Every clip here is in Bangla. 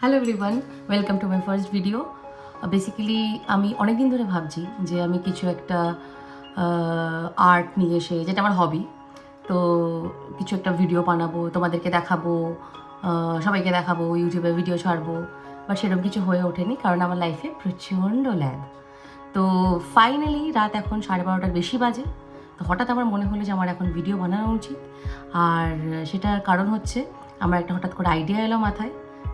Hello everyone, welcome to my first video. Basically আমি অনেক দিন ধরে ভাবছি যে আমি কিছু একটা আর্ট নিয়ে এসে, যেটা আমার হবি, তো কিছু একটা ভিডিও বানাবো, তোমাদেরকে দেখাবো, সবাইকে দেখাবো, ইউটিউবে ভিডিও ছাড়বো। বাট সেরকম কিছু হয়ে ওঠেনি, কারণ আমার লাইফে প্রচণ্ড ল্যাব। তো ফাইনালি রাত এখন 12:30টার বেশি বাজে। তো হঠাৎ আমার মনে হলো যে আমার এখন ভিডিও বানানো উচিত। আর সেটার কারণ হচ্ছে আমার একটা হঠাৎ করে আইডিয়া এলো মাথায়,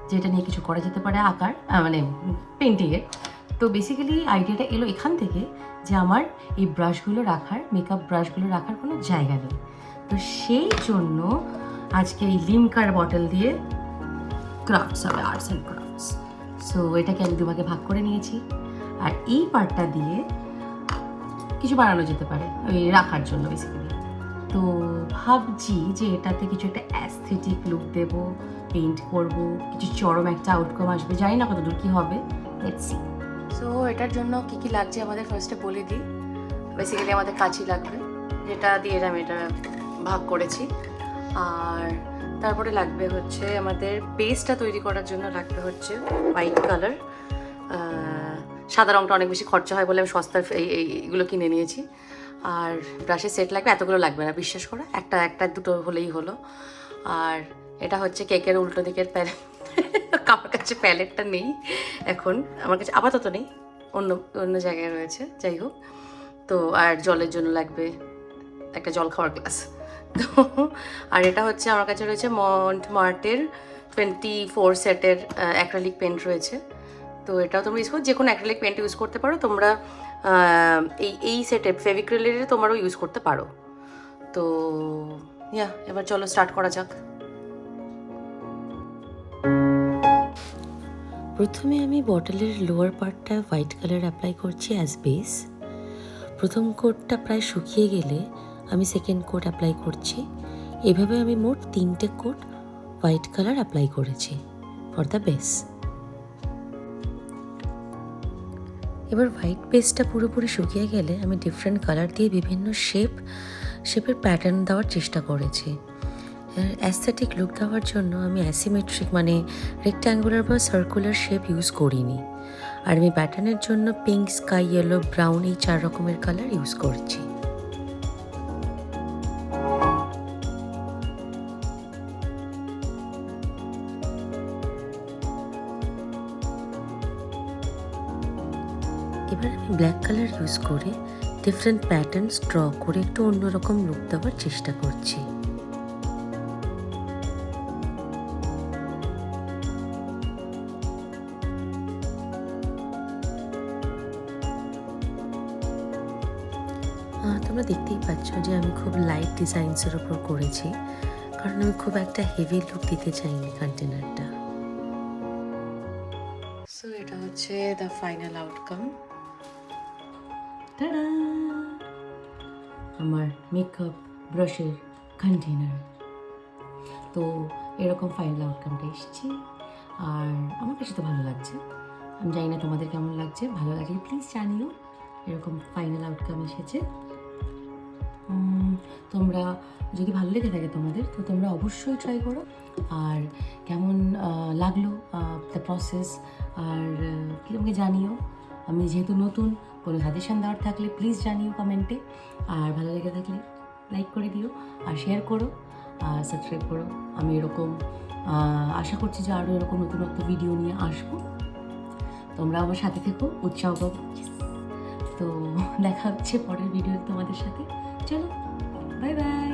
যে এটা নিয়ে কিছু করা যেতে পারে, আঁকার মানে পেন্টিংয়ের। তো বেসিক্যালি আইডিয়াটা এলো এখান থেকে যে আমার এই ব্রাশগুলো রাখার, মেকআপ ব্রাশগুলো রাখার কোনো জায়গা নেই। তো সেই জন্য আজকে এই লিমকার বটল দিয়ে ক্রাফটস হবে, আর্টস অ্যান্ড ক্রাফটস। সো এটাকে আমি দুভাগে ভাগ করে নিয়েছি। আর এই পার্টটা দিয়ে কিছু বানানো যেতে পারে ওই রাখার জন্য বেসিক্যালি। তো ভাবছি যে এটাতে কিছু একটা অ্যাস্থেটিক লুক দেবো, পেইন্ট করব, কিছু চরম একটা আউটকাম আসবে, জানি না কতদূর কী হবে, লেটস সি। সো এটার জন্য কী কী লাগছে আমাদের ফার্স্টে বলে দিই। বেসিক্যালি আমাদের কাঁচি লাগবে, যেটা দিয়ে আমি এটা ভাগ করেছি। আর তারপরে লাগবে হচ্ছে আমাদের বেসটা তৈরি করার জন্য লাগবে হচ্ছে হোয়াইট কালার। সাদা রঙটা অনেক বেশি খরচা হয় বলে আমি সস্তার এইগুলো কিনে নিয়েছি। আর ব্রাশের সেট লাগবে, এতগুলো লাগবে না, বিশ্বাস করো, একটা দুটো হলেই হলো। আর এটা হচ্ছে কেকের উল্টো দিকের প্যালেট। আমার কাছে প্যালেটটা নেই এখন, আমার কাছে আপাতত নেই, অন্য অন্য জায়গায় রয়েছে, যাই হোক। তো আর জলের জন্য লাগবে একটা জল খাওয়ার গ্লাস। তো আর এটা হচ্ছে আমার কাছে রয়েছে মন্টমার্টের 24 সেটের অ্যাক্রিলিক পেন্ট রয়েছে। তো এটাও তোমরা ইউজ করো, যে কোনো অ্যাক্রিলিক পেন্ট ইউজ করতে পারো তোমরা। এই সেটের ফেভিক্রিলের তোমরাও ইউজ করতে পারো। তো এবার চলো স্টার্ট করা যাক। প্রথমে আমি বটলের লোয়ার পার্টটা হোয়াইট কালার অ্যাপ্লাই করছি অ্যাজ বেস। প্রথম কোটটা প্রায় শুকিয়ে গেলে আমি সেকেন্ড কোট অ্যাপ্লাই করছি। এভাবে আমি মোট 3টে কোট হোয়াইট কালার অ্যাপ্লাই করেছি ফর দ্য বেস। এবার হোয়াইট বেসটা পুরোপুরি শুকিয়ে গেলে আমি ডিফারেন্ট কালার দিয়ে বিভিন্ন শেপের প্যাটার্ন দেওয়ার চেষ্টা করেছি। অ্যাস্থেটিক লুক দেওয়ার জন্য আমি অ্যাসিমেট্রিক মানে রেক্ট্যাঙ্গুলার বা সার্কুলার শেপ ইউজ করিনি। আর আমি প্যাটার্নের জন্য পিঙ্ক, স্কাই ইয়েলো, ব্রাউন এই 4 রকমের কালার ইউজ করছি। এবার আমি ব্ল্যাক কালার ইউজ করে ডিফারেন্ট প্যাটার্নস ড্র করে একটু অন্যরকম লুক দেওয়ার চেষ্টা করছি। তোমরা দেখতেই পাচ্ছ যে আমি খুব লাইট ডিজাইনসের ওপর করেছি, কারণ আমি খুব একটা হেভি লুক দিতে চাইনি কন্টেনারটা। সো এটা হচ্ছে দ্য ফাইনাল আউটকাম, আমার মেকআপ ব্রাশের কন্টেনার। তো এরকম ফাইনাল আউটকামটা এসেছি, আর আমার কাছে তো ভালো লাগছে। আমি জানি না তোমাদের কেমন লাগছে, ভালো লাগলে প্লিজ জানিও। এরকম ফাইনাল আউটকাম এসেছে। তোমরা যদি ভালো লেগে থাকে তোমাদের, তো তোমরা অবশ্যই ট্রাই করো। আর কেমন লাগলো দ্য প্রসেস, আর কীরকম জানিও। আমি যেহেতু নতুন, কোনো সাজেশন দেওয়ার থাকলে প্লিজ জানিও কমেন্টে। আর ভালো লেগে থাকলে লাইক করে দিও, আর শেয়ার করো, আর সাবস্ক্রাইব করো। আমি এরকম আশা করছি যে আরও এরকম নতুন নতুন ভিডিও নিয়ে আসবো। তোমরা আমার সাথে থেকো, উৎসাহ পাবো। তো দেখা হচ্ছে পরের ভিডিও তোমাদের সাথে। চলো, বাই বাই।